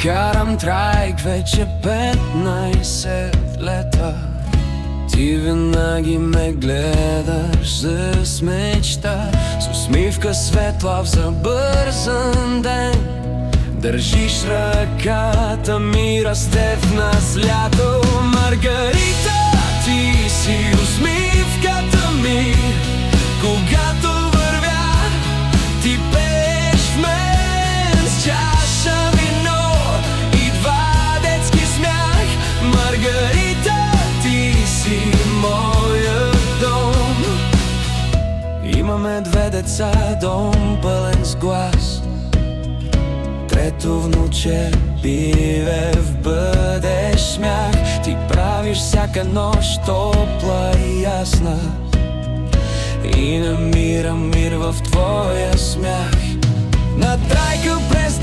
Карам трайк вече 15 лета. Ти винаги ме гледаш с мечта, с усмивка светла в забързан ден. Държиш ръката ми, расте в нас лято. Маргарита, ти си усмивката ми. Когато вървя, ти пееш в мен с чаша вино и два детски смях. Маргарита, ти си моят дом. Имаме 2 деца, дом пълен с глас. Трето внуче пиве в бъдещ смях. Ти правиш всяка нощ топла и ясна, и намирам мир в твоя смях. На трайка през